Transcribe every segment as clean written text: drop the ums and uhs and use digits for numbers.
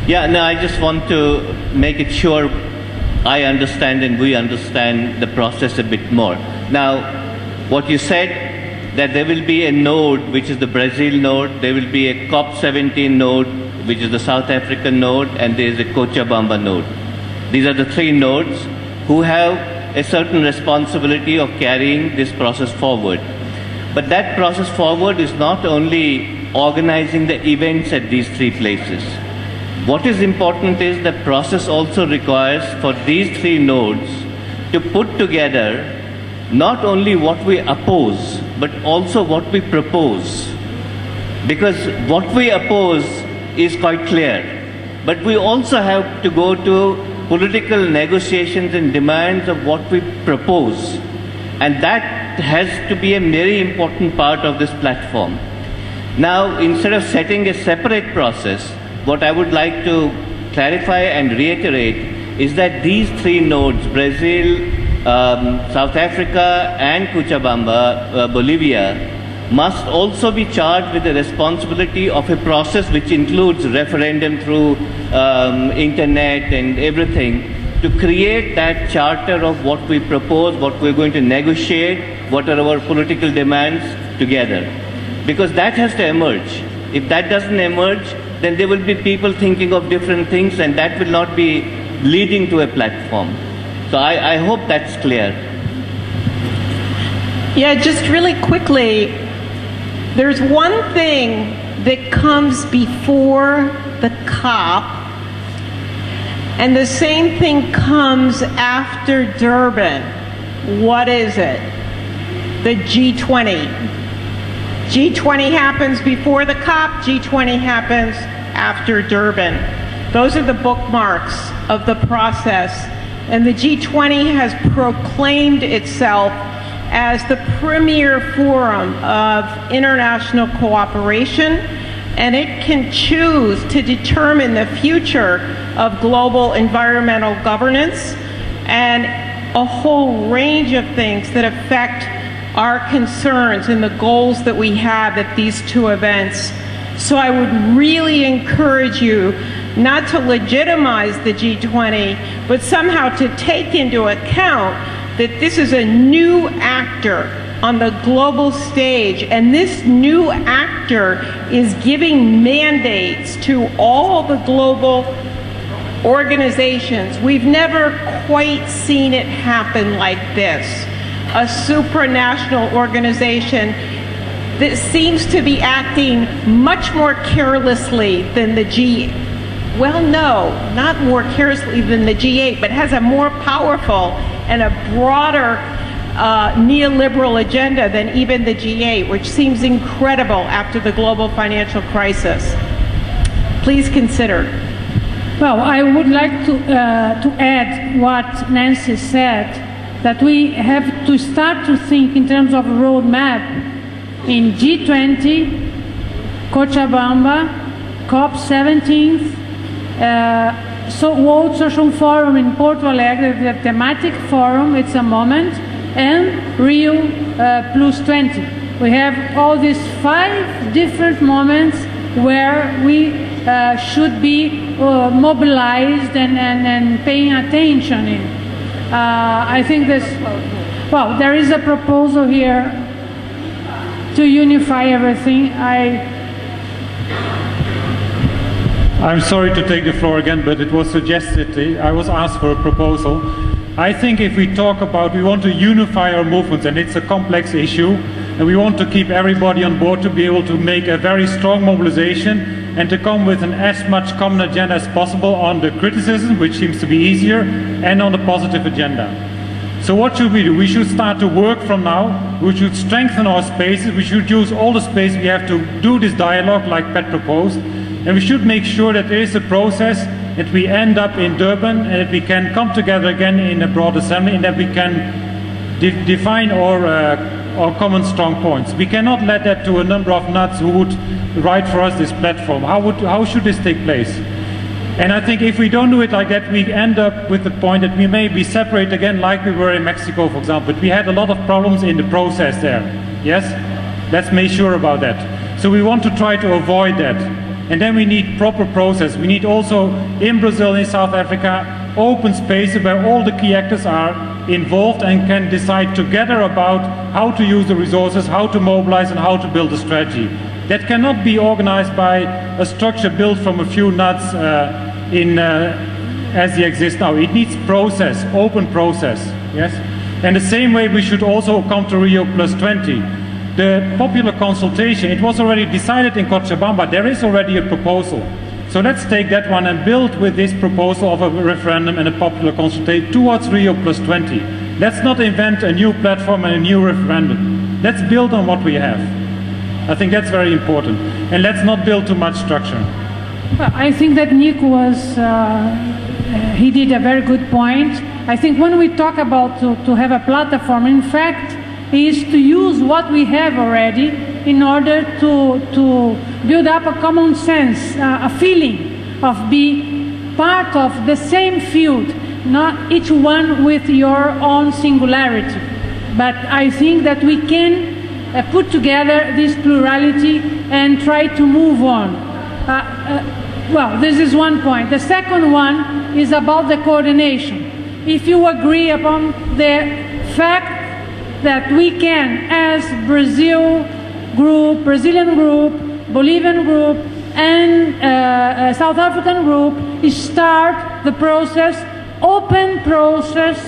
Yeah, no, I just want to make it sure I understand and we understand the process a bit more. Now, what you said, that there will be a node, which is the Brazil node, there will be a COP17 node, which is the South African node, and there is a Cochabamba node. These are the three nodes who have a certain responsibility of carrying this process forward. But that process forward is not only organizing the events at these three places. What is important is the process also requires for these three nodes to put together not only what we oppose, but also what we propose. Because what we oppose is quite clear, but we also have to go to political negotiations and demands of what we propose. And that has to be a very important part of this platform. Now, instead of setting a separate process, what I would like to clarify and reiterate is that these three nodes, Brazil, South Africa and Cochabamba, Bolivia, must also be charged with the responsibility of a process which includes referendum through internet and everything, to create that charter of what we propose, what we're going to negotiate, what are our political demands together. Because that has to emerge. If that doesn't emerge, then there will be people thinking of different things, and that will not be leading to a platform. So I hope that's clear. Yeah, just really quickly, there's one thing that comes before the COP, and the same thing comes after Durban. What is it? The G20. G20 happens before the COP, G20 happens after Durban. Those are the bookmarks of the process. And the G20 has proclaimed itself as the premier forum of international cooperation, and it can choose to determine the future of global environmental governance and a whole range of things that affect our concerns and the goals that we have at these two events. So I would really encourage you not to legitimize the G20, but somehow to take into account that this is a new actor on the global stage, and this new actor is giving mandates to all the global organizations. We've never quite seen it happen like this. A supranational organization that seems to be acting much more carelessly than the well, no, not more carelessly than the G8, but has a more powerful and a broader neoliberal agenda than even the G8, which seems incredible after the global financial crisis. Please consider. Well, I would like to add what Nancy said, that we have to start to think in terms of roadmap in G20, Cochabamba, COP17, World Social Forum in Porto Alegre, the thematic forum, it's a moment, and Rio plus 20. We have all these 5 different moments where we should be mobilized and paying attention in. I think this, well, there is a proposal here to unify everything. I'm sorry to take the floor again, but it was suggested, I was asked for a proposal. I think if we talk about, we want to unify our movements, and it's a complex issue, and we want to keep everybody on board to be able to make a very strong mobilization and to come with as much common agenda as possible on the criticism, which seems to be easier, and on the positive agenda. So what should we do? We should start to work from now. We should strengthen our spaces. We should use all the space we have to do this dialogue like Pat proposed. And we should make sure that there is a process, that we end up in Durban, and that we can come together again in a broad assembly, and that we can define our common strong points. We cannot let that to a number of nuts who would write for us this platform. How should this take place? And I think if we don't do it like that, we end up with the point that we may be separate again like we were in Mexico, for example. But we had a lot of problems in the process there. Yes? Let's make sure about that. So we want to try to avoid that. And then we need proper process. We need also, in Brazil, in South Africa, open spaces where all the key actors are involved and can decide together about how to use the resources, how to mobilize, and how to build a strategy. That cannot be organized by a structure built from a few nuts as they exist now. It needs process, open process, yes? And the same way we should also come to Rio Plus 20. The popular consultation, it was already decided in Cochabamba, there is already a proposal. So let's take that one and build with this proposal of a referendum and a popular consultation towards Rio Plus 20. Let's not invent a new platform and a new referendum. Let's build on what we have. I think that's very important. And let's not build too much structure. Well, I think that Nick he did a very good point. I think when we talk about to have a platform, in fact, is to use what we have already in order to build up a common sense, a feeling of being part of the same field, not each one with your own singularity. But I think that we can put together this plurality and try to move on. Well, this is one point. The second one is about the coordination. If you agree upon the fact that we can, as Brazilian group, Bolivian group, and South African group, start the process, open process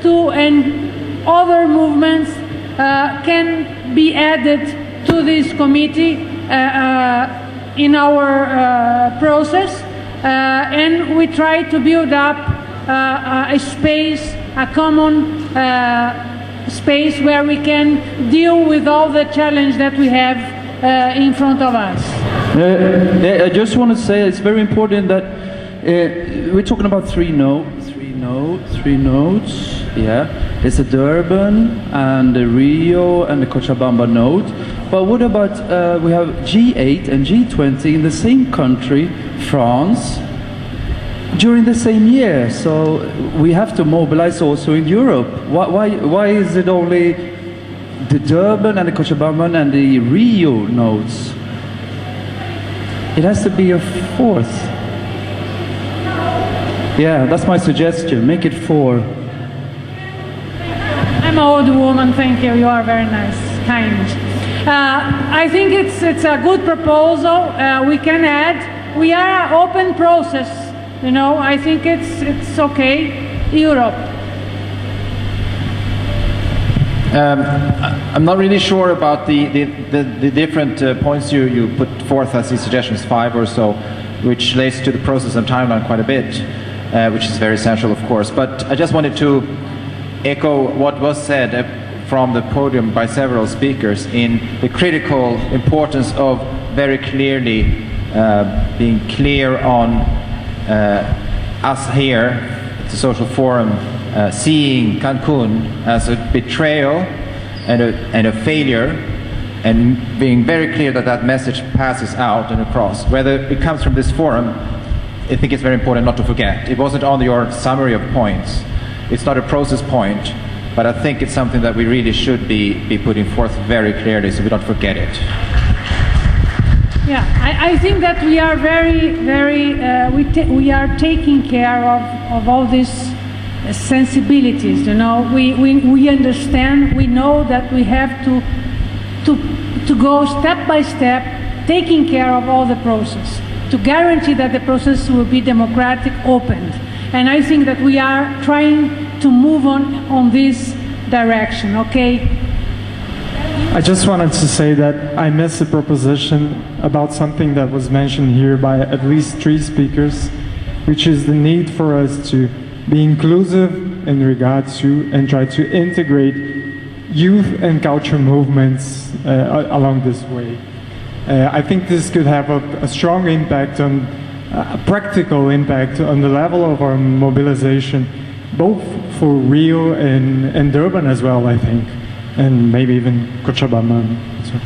to, and other movements can be added to this committee in our process, and we try to build up a space, a common space where we can deal with all the challenge that we have in front of us. I just want to say it's very important that we're talking about three nodes. Yeah, it's a Durban and the Rio and the Cochabamba node. But what about we have G8 and G20 in the same country, France, during the same year? So we have to mobilize also in Europe. Why is it only the Durban and the Cochabamba and the Rio nodes? It has to be a fourth. Yeah, that's my suggestion. Make it 4. I'm an old woman, thank you. You are very nice, kind. I think it's a good proposal. We can add. We are an open process. You know, I think it's okay. Europe. I'm not really sure about the different points you put forth as these suggestions, 5 or so, which relates to the process and timeline quite a bit, which is very essential, of course. But I just wanted to echo what was said from the podium by several speakers in the critical importance of very clearly being clear on us here at the Social Forum seeing Cancun as a betrayal and a failure, and being very clear that that message passes out and across. Whether it comes from this forum, I think it's very important not to forget. It wasn't on your summary of points. It's not a process point, but I think it's something that we really should be putting forth very clearly so we don't forget it. Yeah, I think that we are we are taking care of all these sensibilities. You know, we understand. We know that we have to go step by step, taking care of all the process to guarantee that the process will be democratic, open. And I think that we are trying to move on this direction. Okay. I just wanted to say that I missed a proposition about something that was mentioned here by at least 3 speakers, which is the need for us to be inclusive in regards to and try to integrate youth and culture movements along this way. I think this could have a strong impact on, a practical impact on the level of our mobilization, both for Rio and Durban as well, I think. And maybe even Cochabamba. So.